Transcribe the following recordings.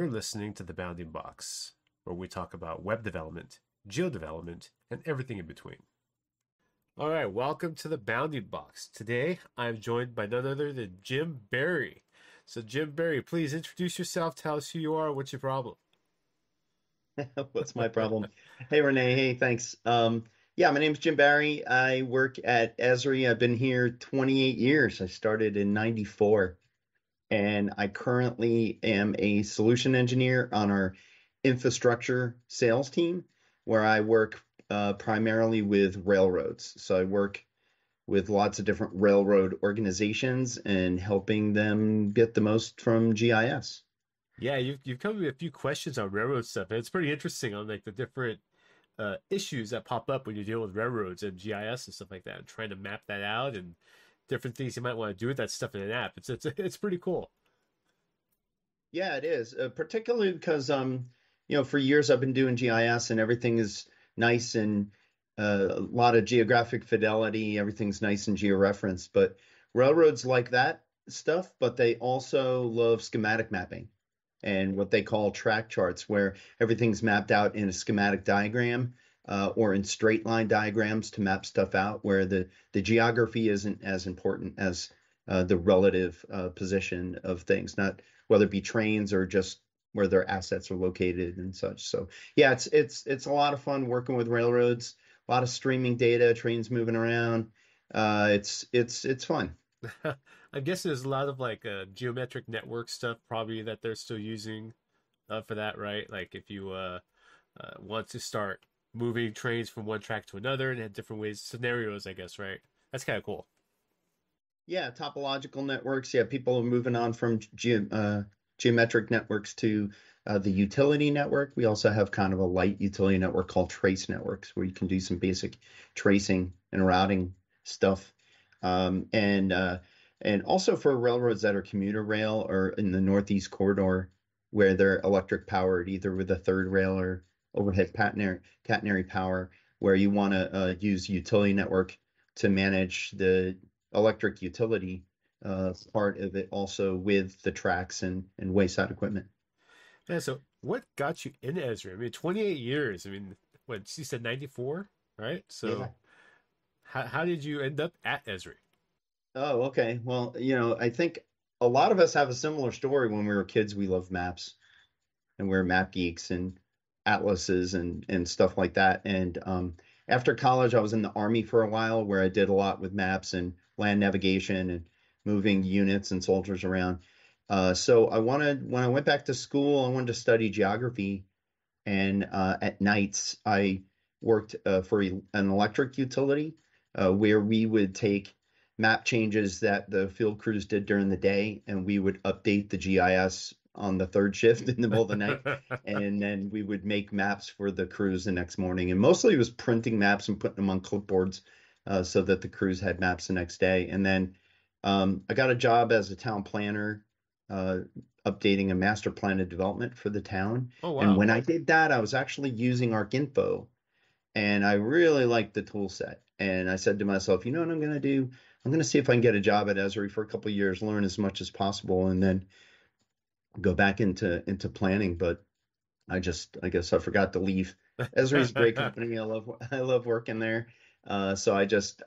You're listening to The Bounding Box, where we talk about web development, geo development, and everything in between. All right, welcome to The Bounding Box. Today, I'm joined by none other than Jim Barry. So, Jim Barry, please introduce yourself, tell us who you are, what's your problem? What's my problem? Hey, Renee. Hey, thanks. Yeah, my name's Jim Barry. I work at Esri. I've been here 28 years. I started in 94, and I currently am a solution engineer on our infrastructure sales team, where I work primarily with railroads. So I work with lots of different railroad organizations and helping them get the most from GIS. Yeah, you've come with a few questions on railroad stuff, and it's pretty interesting on like the different issues that pop up when you deal with railroads and GIS and stuff like that, and trying to map that out and different things you might want to do with that stuff in an app. It's pretty cool. Yeah, it is. Particularly because for years I've been doing GIS and everything is nice and a lot of geographic fidelity, everything's nice and georeferenced, but railroads like that stuff, but they also love schematic mapping and what they call track charts, where everything's mapped out in a schematic diagram or in straight line diagrams to map stuff out, where the geography isn't as important as the relative position of things, not whether it be trains or just where their assets are located and such. So yeah, it's a lot of fun working with railroads, a lot of streaming data, trains moving around. It's fun. I guess there's a lot of like geometric network stuff probably that they're still using for that, right? Like if you want to start moving trains from one track to another and have different ways, scenarios, I guess, right? That's kind of cool. Yeah, topological networks. Yeah, people are moving on from geometric networks to the utility network. We also have kind of a light utility network called trace networks, where you can do some basic tracing and routing stuff. And also for railroads that are commuter rail or in the Northeast corridor, where they're electric powered, either with a third rail or overhead catenary power, where you want to use utility network to manage the electric utility part of it also with the tracks and wayside equipment. Yeah, so what got you in Esri? I mean, 28 years. I mean, what, you said 94, right? Yeah. So how did you end up at Esri? Oh, okay. Well, I think a lot of us have a similar story. When we were kids, we loved maps and we are map geeks and atlases and stuff like that. And after college, I was in the Army for a while, where I did a lot with maps and land navigation and moving units and soldiers around. So when I went back to school, I wanted to study geography. And at nights, I worked for an electric utility where we would take map changes that the field crews did during the day, and we would update the GIS on the third shift in the middle of the night. And then we would make maps for the crews the next morning. And mostly it was printing maps and putting them on clipboards so that the crews had maps the next day. And then I got a job as a town planner, uh, updating a master plan of development for the town. Oh, And wow. when I did that, I was actually using ArcInfo, and I really liked the tool set. And I said to myself, you know what I'm going to do? I'm going to see if I can get a job at Esri for a couple of years, learn as much as possible, and then go back into planning. But I guess I forgot to leave. Esri's a great company. I love working there. So I just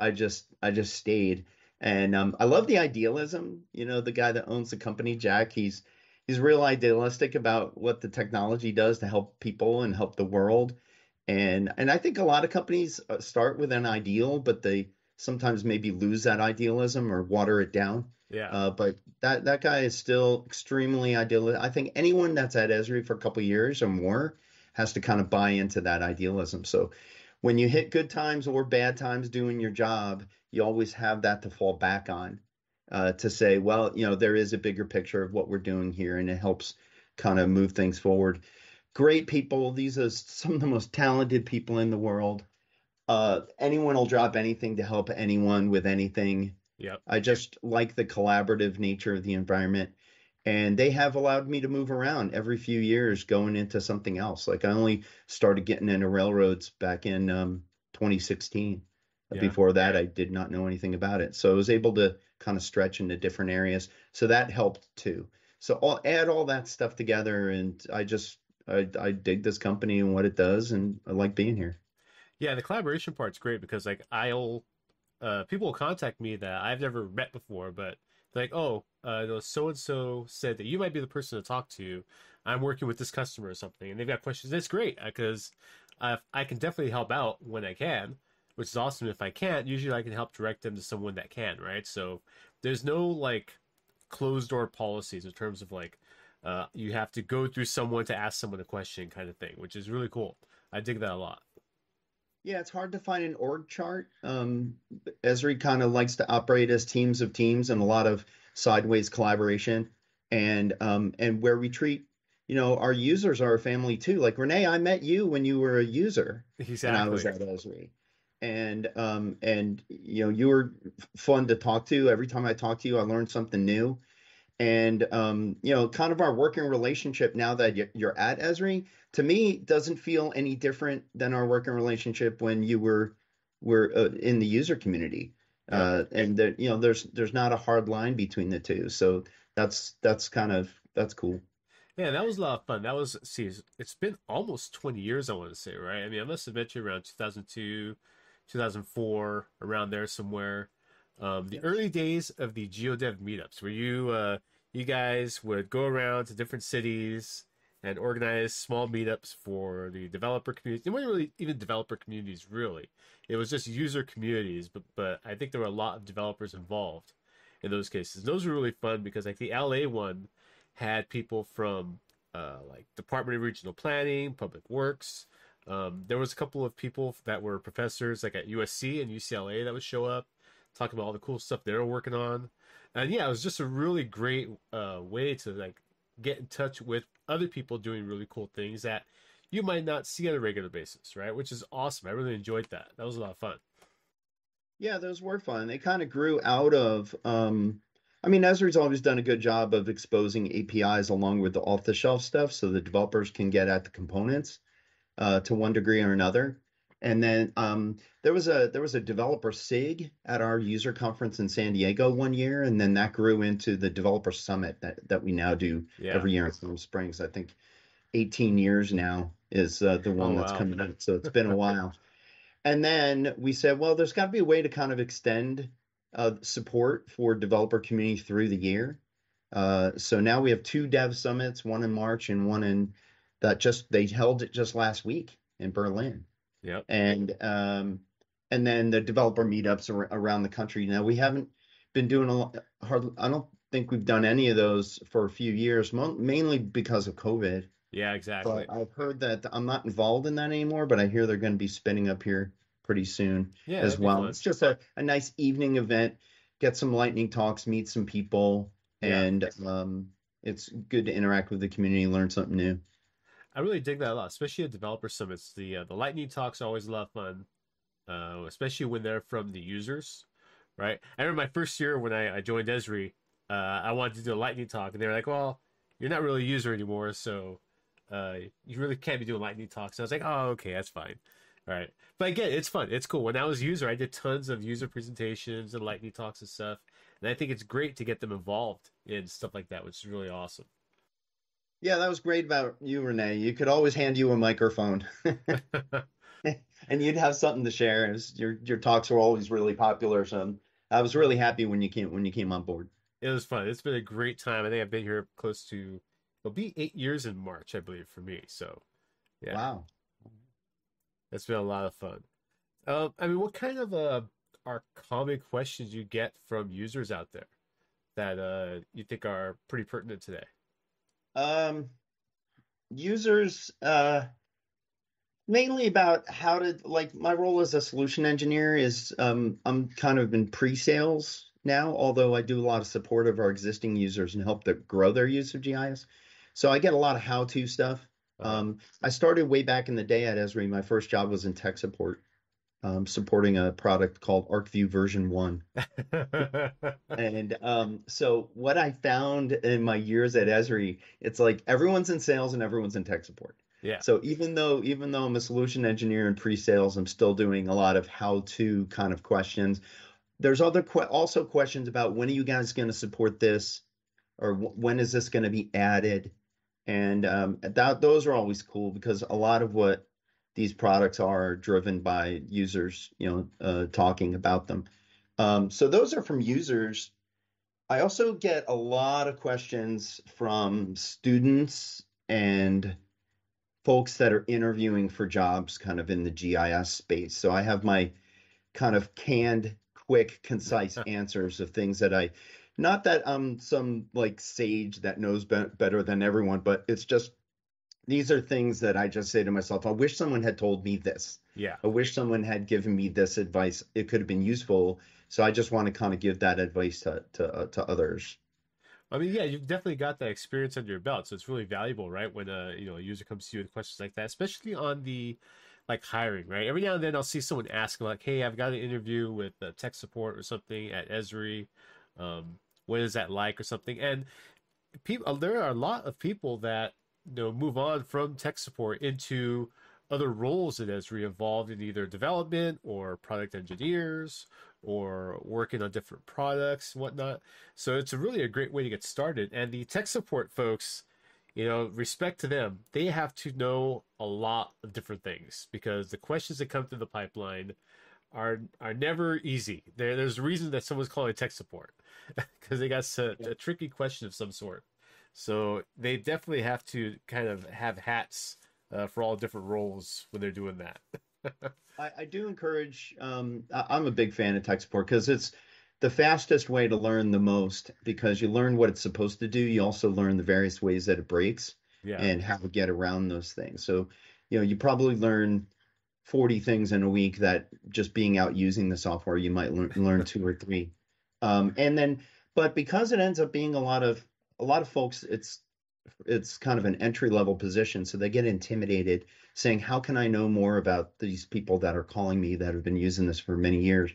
stayed. And I love the idealism. The guy that owns the company, Jack, he's real idealistic about what the technology does to help people and help the world. And I think a lot of companies start with an ideal, but they sometimes maybe lose that idealism or water it down. Yeah. But that guy is still extremely idealistic. I think anyone that's at Esri for a couple of years or more has to kind of buy into that idealism. So when you hit good times or bad times doing your job, you always have that to fall back on, to say, well, there is a bigger picture of what we're doing here, and it helps kind of move things forward. Great people. These are some of the most talented people in the world. Anyone will drop anything to help anyone with anything. Yep. I just like the collaborative nature of the environment. And they have allowed me to move around every few years going into something else. Like I only started getting into railroads back in 2016. Yeah. Before that, I did not know anything about it. So I was able to kind of stretch into different areas. So that helped too. So I'll add all that stuff together, and I dig this company and what it does, and I like being here. Yeah, the collaboration part's great because like I'll people will contact me that I've never met before, but they're like, oh, so and so said that you might be the person to talk to. I'm working with this customer or something, and they've got questions. It's great because I can definitely help out when I can, which is awesome. If I can't, usually I can help direct them to someone that can, right? So there's no like closed door policies in terms of like you have to go through someone to ask someone a question kind of thing, which is really cool. I dig that a lot. Yeah, it's hard to find an org chart. Esri kind of likes to operate as teams of teams and a lot of sideways collaboration, and where we treat, our users are a family too. Like Renee, I met you when you were a user, and I was Exactly. at Esri, and you were fun to talk to. Every time I talked to you, I learned something new. And kind of our working relationship now that you're at Esri, to me, doesn't feel any different than our working relationship when you were in the user community. Yep. And that there's not a hard line between the two. So that's cool. Yeah, that was a lot of fun. That was, see, it's been almost 20 years, I want to say, right? I mean, I must have met you around 2002, 2004, around there somewhere. The Yep. early days of the GeoDev meetups, where you guys would go around to different cities and organize small meetups for the developer community. It wasn't really even developer communities, really. It was just user communities, but I think there were a lot of developers involved in those cases. Those were really fun because like the LA one had people from like Department of Regional Planning, Public Works. There was a couple of people that were professors like at USC and UCLA that would show up, talk about all the cool stuff they were working on. And yeah, it was just a really great way to like get in touch with other people doing really cool things that you might not see on a regular basis, right? Which is awesome. I really enjoyed that. That was a lot of fun. Yeah, those were fun. They kind of grew out of, I mean, Esri's always done a good job of exposing APIs along with the off-the-shelf stuff so the developers can get at the components to one degree or another. And then there was a developer SIG at our user conference in San Diego one year, and then that grew into the developer summit that we now do Yeah. every year in Palm Springs. I think 18 years now is the Oh one that's wow. coming up, so it's been a while. And then we said, well, there's got to be a way to kind of extend support for developer community through the year. So now we have two dev summits, one in March and one in that just they held it just last week in Berlin. Yep. And then the developer meetups around the country. Now we haven't been doing a lot hard. I don't think we've done any of those for a few years, mainly because of COVID. Yeah, exactly. But I've heard that I'm not involved in that anymore, but I hear they're going to be spinning up here pretty soon Yeah, as that'd be well. fun. It's just a nice evening event, get some lightning talks, meet some people, Yeah. and it's good to interact with the community, learn something new. I really dig that a lot, especially at developer summits. The lightning talks are always a lot of fun, especially when they're from the users, right? I remember my first year when I joined Esri, I wanted to do a lightning talk, and they were like, "Well, you're not really a user anymore, so you really can't be doing lightning talks." And I was like, "Oh, okay, that's fine." All right, but again, it's fun. It's cool. When I was a user, I did tons of user presentations and lightning talks and stuff, and I think it's great to get them involved in stuff like that, which is really awesome. Yeah, that was great about you, Renee. You could always hand you a microphone, and you'd have something to share. Your talks were always really popular, so I was really happy when you came on board. It was fun. It's been a great time. I think I've been here close to, it'll be 8 years in March, I believe, for me. So, yeah, Wow. it's been a lot of fun. I mean, what kind of are common questions you get from users out there that you think are pretty pertinent today? Um, Users mainly about how to like my role as a solution engineer is I'm kind of in pre-sales now, although I do a lot of support of our existing users and help them grow their use of GIS. So I get a lot of how-to stuff. Uh-huh. I started way back in the day at Esri. My first job was in tech support, supporting a product called ArcView version 1. And so what I found in my years at Esri, it's like everyone's in sales and everyone's in tech support. Yeah. So even though I'm a solution engineer in pre-sales, I'm still doing a lot of how-to kind of questions. There's also questions about when are you guys going to support this? or when is this going to be added? And those are always cool because a lot of what these products are driven by users, talking about them. So those are from users. I also get a lot of questions from students and folks that are interviewing for jobs kind of in the GIS space. So I have my kind of canned, quick, concise answers of things that not that I'm some like sage that knows better than everyone, but it's just these are things that I just say to myself, I wish someone had told me this. Yeah. I wish someone had given me this advice. It could have been useful. So I just want to kind of give that advice to others. I mean, yeah, you've definitely got that experience under your belt, so it's really valuable, right? When a user comes to you with questions like that, especially on the like hiring, right? Every now and then I'll see someone ask like, "Hey, I've got an interview with tech support or something at Esri. What is that like or something?" And people, there are a lot of people that move on from tech support into other roles at Esri, involved in either development or product engineers or working on different products and whatnot. So it's really a great way to get started. And the tech support folks, respect to them, they have to know a lot of different things because the questions that come through the pipeline are never easy. There's a reason that someone's calling tech support because they got a tricky question of some sort. So they definitely have to kind of have hats for all different roles when they're doing that. I do encourage, I'm a big fan of tech support because it's the fastest way to learn the most because you learn what it's supposed to do. You also learn the various ways that it breaks Yeah. and how to get around those things. So, you probably learn 40 things in a week that just being out using the software, you might learn two or three. And then, but because it ends up being a lot of folks, it's kind of an entry level position, so they get intimidated saying, how can I know more about these people that are calling me that have been using this for many years?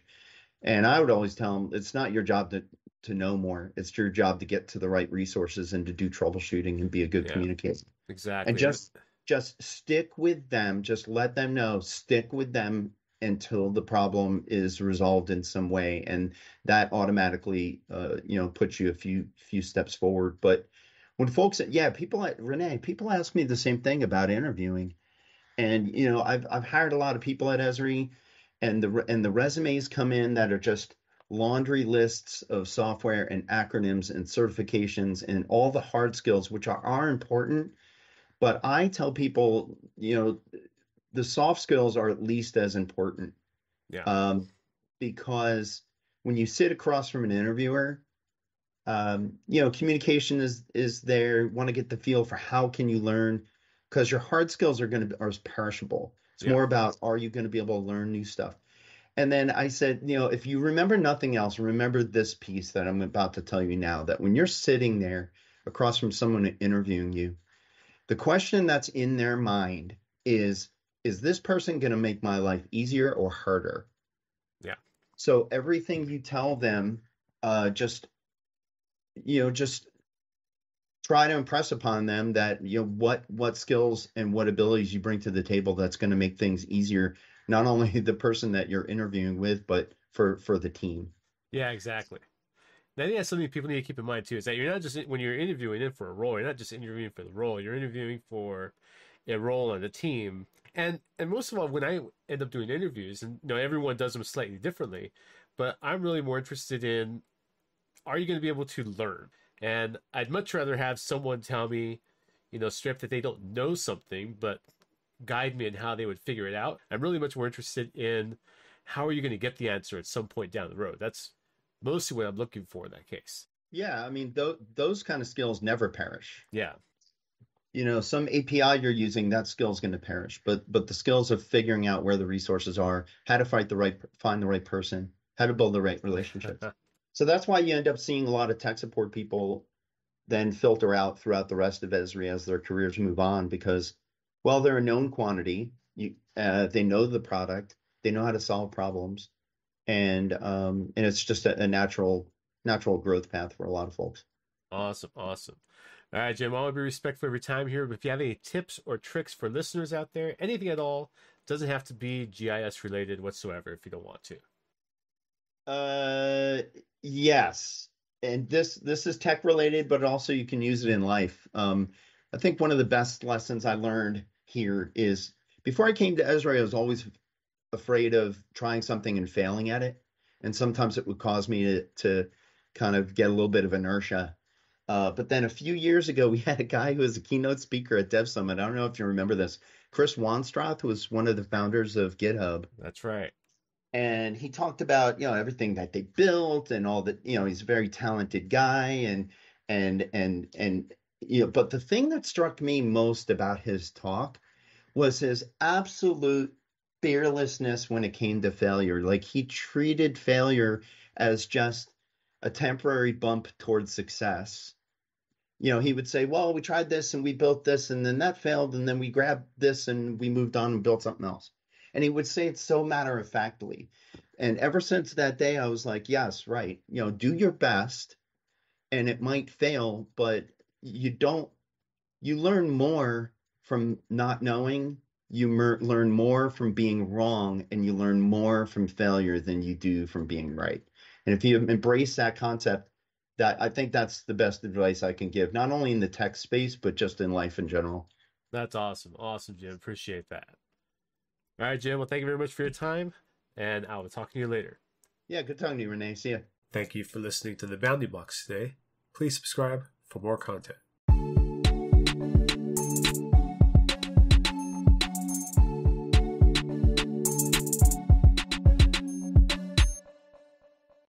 And I would always tell them it's not your job to know more. It's your job to get to the right resources and to do troubleshooting and be a good Yeah, communicator. And exactly. just stick with them. Just let them know, stick with them until the problem is resolved in some way. And that automatically puts you a few steps forward. But when folks, yeah, Renee, people ask me the same thing about interviewing. And I've hired a lot of people at Esri, and the resumes come in that are just laundry lists of software and acronyms and certifications and all the hard skills, which are important. But I tell people, the soft skills are at least as important, Yeah. um, because when you sit across from an interviewer, communication is there. Want to get the feel for how can you learn, because your hard skills are perishable. It's Yeah. more about, are you going to be able to learn new stuff? And then I said, if you remember nothing else, remember this piece that I'm about to tell you now, that when you're sitting there across from someone interviewing you, the question that's in their mind is this person going to make my life easier or harder? Yeah. So everything you tell them, just try to impress upon them that what skills and what abilities you bring to the table that's going to make things easier, not only the person that you're interviewing with, but for the team. Yeah, exactly. And I think that's something people need to keep in mind too, is that you're not just when you're interviewing in for a role, you're not just interviewing for the role, you're interviewing for a role on the team. And most of all, when I end up doing interviews, and everyone does them slightly differently, but I'm really more interested in, are you going to be able to learn? And I'd much rather have someone tell me, straight up that they don't know something, but guide me in how they would figure it out. I'm really much more interested in how are you going to get the answer at some point down the road. That's mostly what I'm looking for in that case. Yeah, I mean, those kind of skills never perish. Yeah. Some API you're using, that skill is going to perish, but the skills of figuring out where the resources are, how to find the right person, how to build the right relationships. So that's why you end up seeing a lot of tech support people then filter out throughout the rest of Esri as their careers move on because, well, they're a known quantity. They know the product, they know how to solve problems, and it's just a natural growth path for a lot of folks. Awesome. Awesome. All right, Jim, I want to be respectful of your time here, but if you have any tips or tricks for listeners out there, anything at all, doesn't have to be GIS related whatsoever if you don't want to. Uh, yes. and this is tech related, but also you can use it in life. I think one of the best lessons I learned here is before I came to Esri, I was always afraid of trying something and failing at it, and sometimes it would cause me to kind of get a little bit of inertia. But then a few years ago, we had a guy who was a keynote speaker at Dev Summit. I don't know if you remember this. Chris Wanstroth was one of the founders of GitHub, That's right. and he talked about everything that they built and all that. He's a very talented guy, and but the thing that struck me most about his talk was his absolute fearlessness when it came to failure. Like, he treated failure as just a temporary bump towards success. He would say, well, we tried this and we built this and then that failed and then we grabbed this and we moved on and built something else. And he would say it so matter of factly. And ever since that day, I was like, yes, right. Do your best, and it might fail, but you learn more from not knowing. You learn more from being wrong, and you learn more from failure than you do from being right. And if you embrace that concept, that I think that's the best advice I can give, not only in the tech space, but just in life in general. That's awesome. Awesome, Jim. Appreciate that. All right, Jim. Well, thank you very much for your time, and I will talk to you later. Yeah, good talking to you, Renee. See ya. Thank you for listening to the Boundary Box today. Please subscribe for more content.